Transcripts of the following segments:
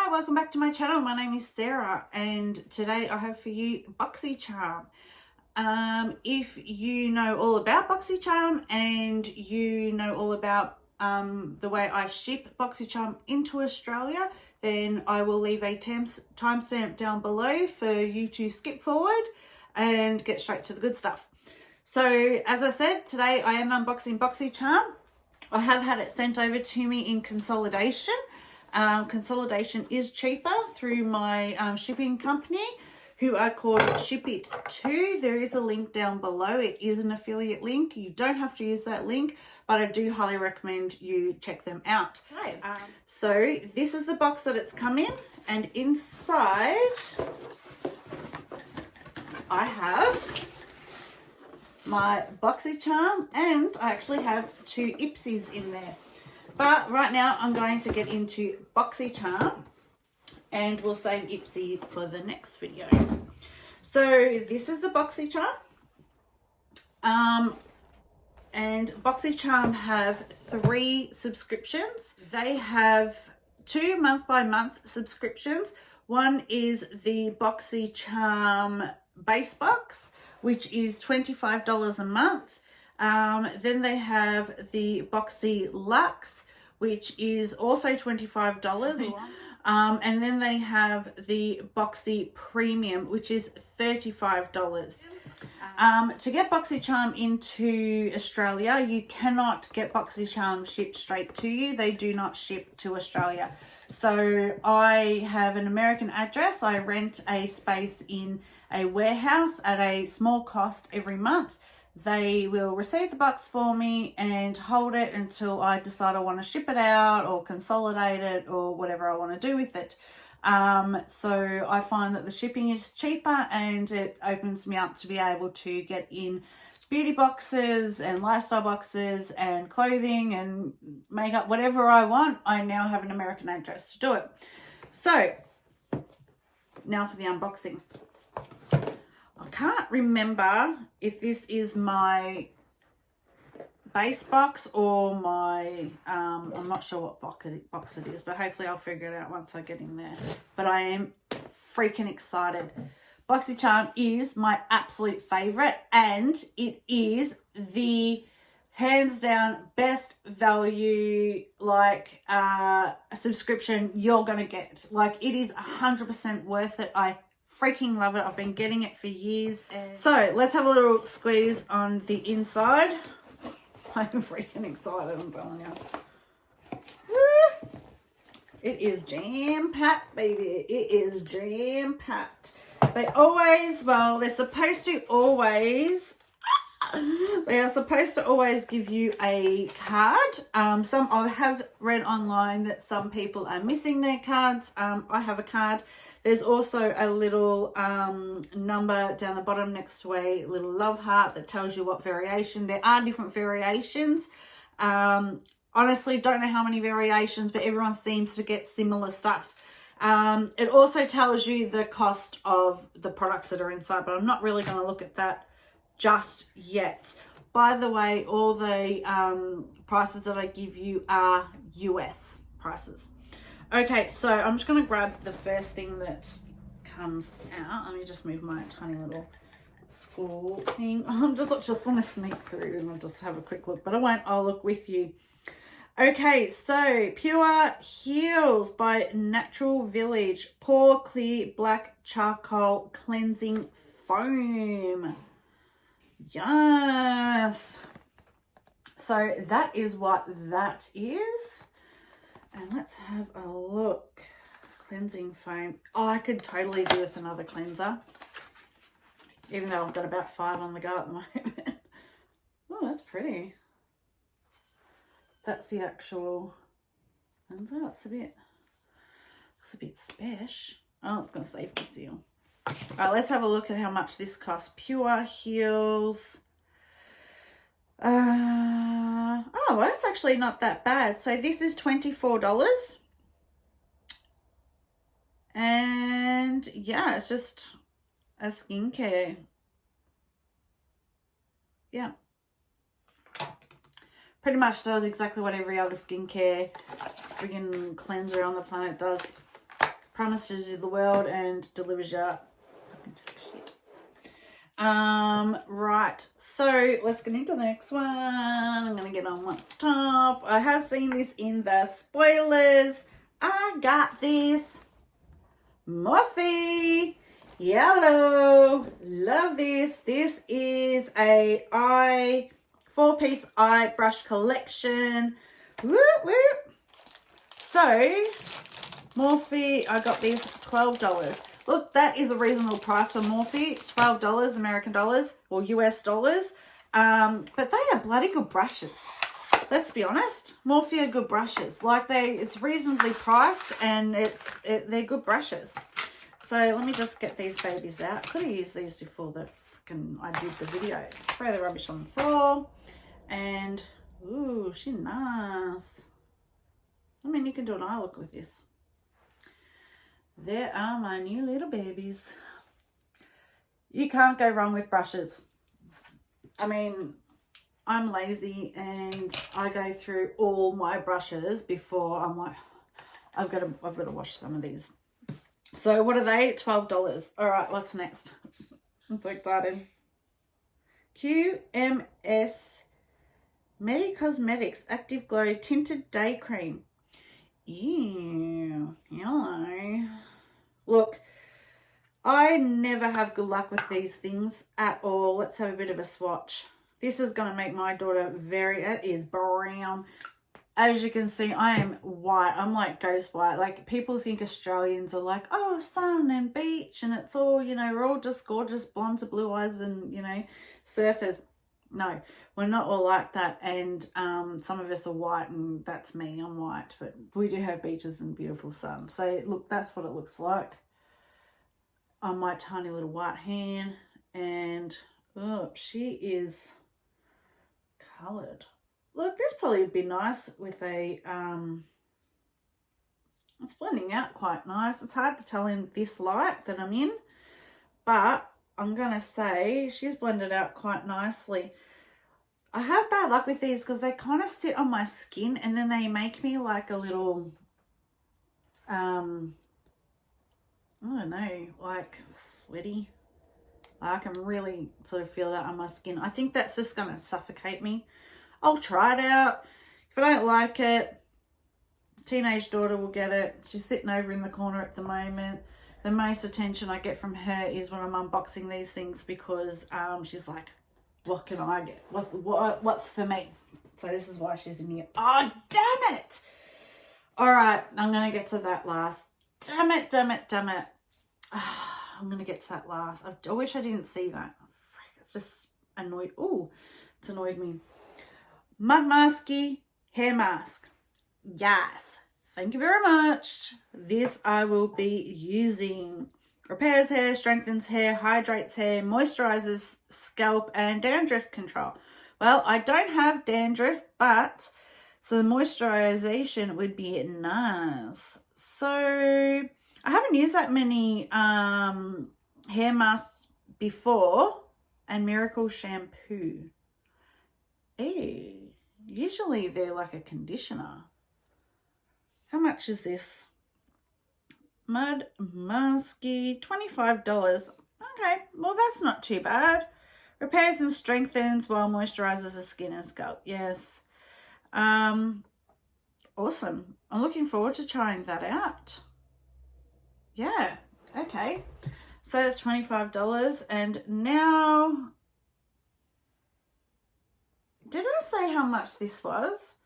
Hi, welcome back to my channel. My name is Sarah and today I have for you Boxycharm. If you know all about Boxycharm and you know all about the way I ship Boxycharm into Australia, then I will leave a timestamp down below for you to skip forward and get straight to the good stuff. So as I said, today I am unboxing Boxycharm. I have had it sent over to me in consolidation. Consolidation is cheaper through my shipping company, who are called Shipito. There is a link down below. It is an affiliate link. You don't have to use that link, but I do highly recommend you check them out. Okay. So this is the box that it's come in, and inside I have my Boxycharm, and I actually have two Ipsies in there. But right now I'm going to get into Boxycharm and we'll save Ipsy for the next video. So this is the Boxycharm. And Boxycharm have 3 subscriptions. They have 2 month-by-month subscriptions. One is the Boxycharm base box, which is $25 a month. Then they have the Boxy Luxe, which is also $25. And then they have the Boxy Premium, which is $35. To get Boxycharm into Australia, you cannot get Boxycharm shipped straight to you. They do not ship to Australia. So I have an American address. I rent a space in a warehouse at a small cost every month. They will receive the box for me and hold it until I decide I want to ship it out or consolidate it or whatever I want to do with it. So I find that the shipping is cheaper and it opens me up to be able to get in beauty boxes and lifestyle boxes and clothing and makeup, whatever I want. I now have an American address to do it. So now for the unboxing. I can't remember if this is my base box or my, I'm not sure what box it is, but hopefully I'll figure it out once I get in there. But I am freaking excited. Boxycharm is my absolute favorite, and it is the hands down best value subscription you're gonna get. Like, it is 100% worth it. I freaking love it. I've been getting it for years. So let's have a little squeeze on the inside. I'm freaking excited, I'm telling you. Woo! It is jam-packed, baby. It is jam-packed. They always, well, they're supposed to always, they are supposed to always give you a card. I have read online that some people are missing their cards. I have a card. There's also a little number down the bottom next to a little love heart that tells you what variation. There are different variations. Honestly, don't know how many variations, but everyone seems to get similar stuff. It also tells you the cost of the products that are inside, but I'm not really going to look at that just yet. By the way, all the prices that I give you are US prices. Okay, so I'm just going to grab the first thing that comes out. Let me just move my tiny little school thing. I just want to sneak through and I'll just have a quick look, but I won't. I'll look with you. Okay, so Pure Heals by Natural Village Pore Clear Black Charcoal Cleansing Foam. Yes. So that is what that is. And let's have a look. Cleansing foam. Oh, I could totally do with another cleanser. Even though I've got about 5 on the go at the moment. Oh, that's pretty. That's the actual cleanser. It's a bit special. Oh, it's going to save the seal. All right, let's have a look at how much this costs. Pure Heals. Oh, well, that's actually not that bad. So this is $24. And yeah, it's just a skincare. Yeah. Pretty much does exactly what every other skincare friggin' cleanser on the planet does. promises you the world and delivers you fucking shit. Right, so let's get into the next one. I'm gonna get on what's top. I have seen this in the spoilers. I got this Morphe yellow. Love this. This is a 4-piece eye brush collection. Whoop whoop. So Morphe, I got this $12. Look, that is a reasonable price for Morphe. $12 American dollars or US dollars. But they are bloody good brushes. Let's be honest. Morphe are good brushes. Like it's reasonably priced and they're good brushes. So let me just get these babies out. Could have used these before I did the video. Throw the rubbish on the floor. And ooh, she's nice. I mean, you can do an eye look with this. There are my new little babies. You can't go wrong with brushes. I mean, I'm lazy and I go through all my brushes before I'm like, I've got to wash some of these. So what are they? $12. All right, what's next? I'm so excited. QMS Medi Cosmetics Active Glow Tinted Day Cream. Ew, hello. Look, I never have good luck with these things at all. Let's have a bit of a swatch. This is going to make my daughter it is brown. As you can see, I am white. I'm like ghost white. Like, people think Australians are like, oh, sun and beach and it's all, you know, we're all just gorgeous blondes with blue eyes and, you know, surfers. No, we're not all like that. And some of us are white and that's me. I'm white. But we do have beaches and beautiful sun. So, look, that's what it looks like on my tiny little white hand. And, oh, she is coloured. Look, this probably would be nice with a, it's blending out quite nice. It's hard to tell in this light that I'm in, but I'm going to say she's blended out quite nicely. I have bad luck with these because they kind of sit on my skin and then they make me like a little, I don't know, like sweaty. I can really sort of feel that on my skin. I think that's just going to suffocate me. I'll try it out. If I don't like it, teenage daughter will get it. She's sitting over in the corner at the moment. The most attention I get from her is when I'm unboxing these things because she's like, what can I get? What's for me? So this is why she's in here. Oh, damn it. All right, I'm going to get to that last. Damn it. I'm going to get to that last. I wish I didn't see that. It's just annoyed. Ooh, it's annoyed me. Mud Masky hair mask. Yes. Thank you very much. This I will be using. Repairs hair, strengthens hair, hydrates hair, moisturizes scalp and dandruff control. Well, I don't have dandruff, but so the moisturization would be nice. So I haven't used that many hair masks before. And Miracle shampoo. Ew. Usually they're like a conditioner. How much is this? Mud Masky, $25. Okay, well that's not too bad. Repairs and strengthens while moisturizes the skin and scalp. Yes. Awesome. I'm looking forward to trying that out. Yeah, okay. So it's $25 and now... Did I say how much this was?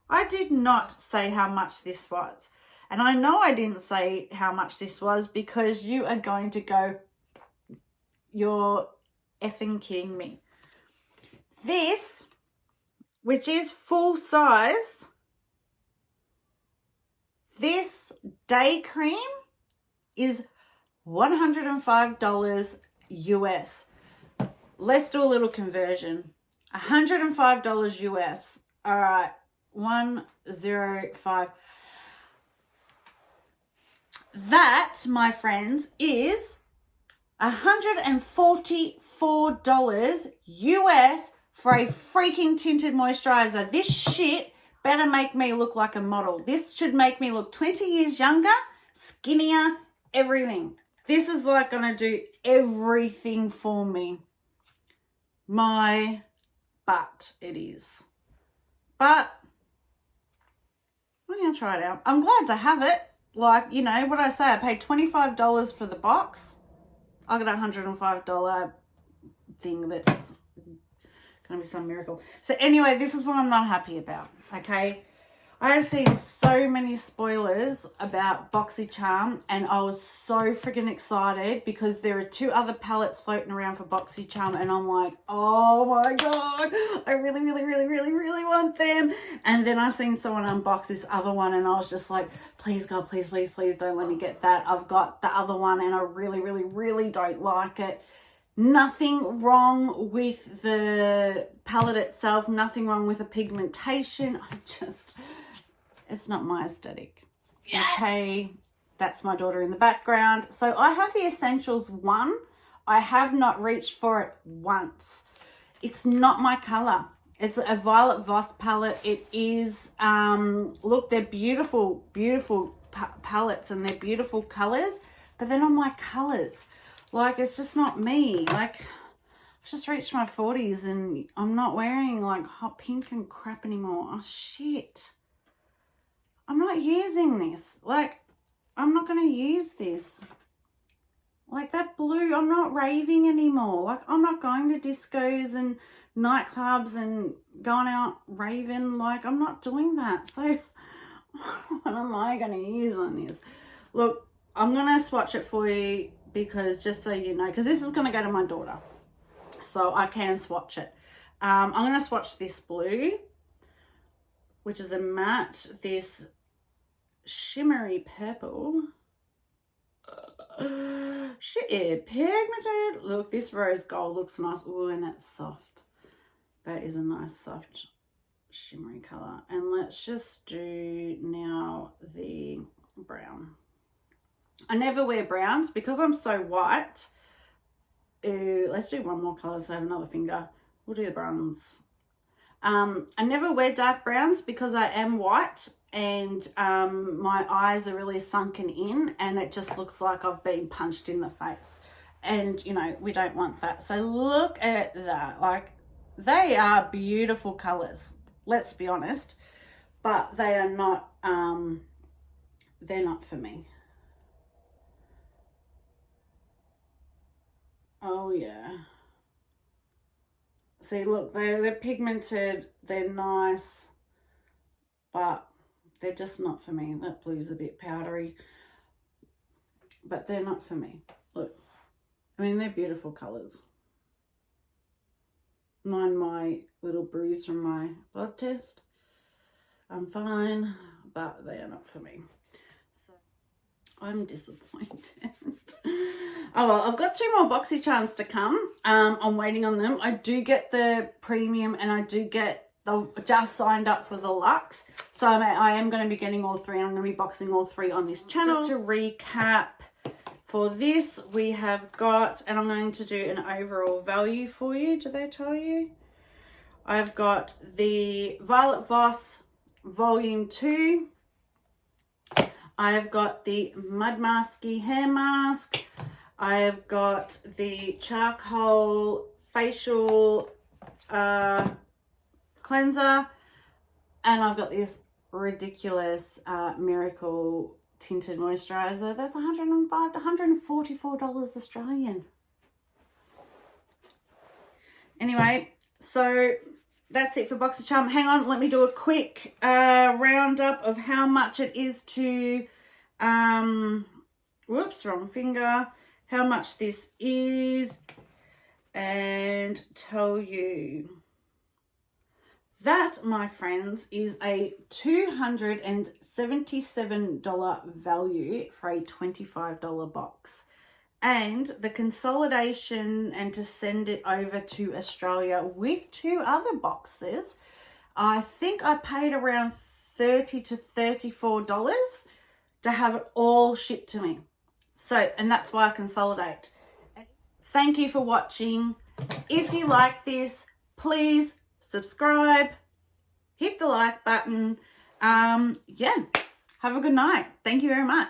I did not say how much this was. And I know I didn't say how much this was because you are going to go, you're effing kidding me. This, which is full size, this day cream is $105 US. Let's do a little conversion. $105 US. All right, 105. That, my friends, is $144 US for a freaking tinted moisturizer. This shit better make me look like a model. This should make me look 20 years younger, skinnier, everything. This is like gonna do everything for me. My butt, it is. But I'm gonna try it out. I'm glad to have it. Like, you know, what I say, I paid $25 for the box. I got a $105 thing that's gonna be some miracle. So anyway, this is what I'm not happy about, okay? I have seen so many spoilers about Boxycharm, and I was so freaking excited because there are 2 other palettes floating around for Boxycharm, and I'm like, oh my God, I really, really, really, really, really want them. And then I seen someone unbox this other one, and I was just like, please God, please, please, please don't let me get that. I've got the other one and I really, really, really don't like it. Nothing wrong with the palette itself, nothing wrong with the pigmentation. It's not my aesthetic. Yeah. Okay, that's my daughter in the background. So I have the Essentials 1. I have not reached for it once. It's not my color. It's a Violet Voss palette. It is, look, they're beautiful, beautiful palettes, and they're beautiful colors, but they're not my colors. Like, it's just not me. Like, I've just reached my 40s and I'm not wearing like hot pink and crap anymore. Oh, shit. I'm not using this. Like, I'm not going to use this. Like, that blue, I'm not raving anymore. Like, I'm not going to discos and nightclubs and going out raving. Like, I'm not doing that. So, what am I going to use on this? Look, I'm going to swatch it for you because, just so you know, because this is going to go to my daughter. So, I can swatch it. I'm going to swatch this blue, which is a matte, this shimmery purple. Shit, pigmented. Look, this rose gold looks nice. Ooh, and that's soft. That is a nice soft shimmery color. And let's just do now the brown. I never wear browns because I'm so white. Ooh, let's do one more color so I have another finger. We'll do the browns. I never wear dark browns because I am white, and my eyes are really sunken in, and it just looks like I've been punched in the face, and you know, we don't want that. So look at that. Like, they are beautiful colors, let's be honest, but they are not, they're not for me. Oh yeah. See, look, they're pigmented, they're nice, but they're just not for me. That blue's a bit powdery, but they're not for me. Look, I mean, they're beautiful colours. Mind my little bruise from my blood test. I'm fine, but they are not for me. So I'm disappointed. Oh well, I've got 2 more Boxycharms to come. I'm waiting on them. I do get the premium, and I do get the just signed up for the luxe. So I am going to be getting all 3, and I'm going to be boxing all 3 on this channel. Just to recap, for this we have got, and I'm going to do an overall value for you. Did they tell you? I've got the Violet Voss Volume 2. I've got the Mud Masky hair mask. I've got the charcoal facial cleanser, and I've got this ridiculous Miracle tinted moisturizer. That's $144 Australian. Anyway, so that's it for Boxycharm. Hang on, let me do a quick roundup of how much it is to, whoops, wrong finger, how much this is, and tell you. That, my friends, is a $277 value for a $25 box. And the consolidation and to send it over to Australia with 2 other boxes, I think I paid around $30 to $34 to have it all shipped to me. So, and that's why I consolidate. Thank you for watching. If you like this, please subscribe, hit the like button. Yeah, have a good night. Thank you very much.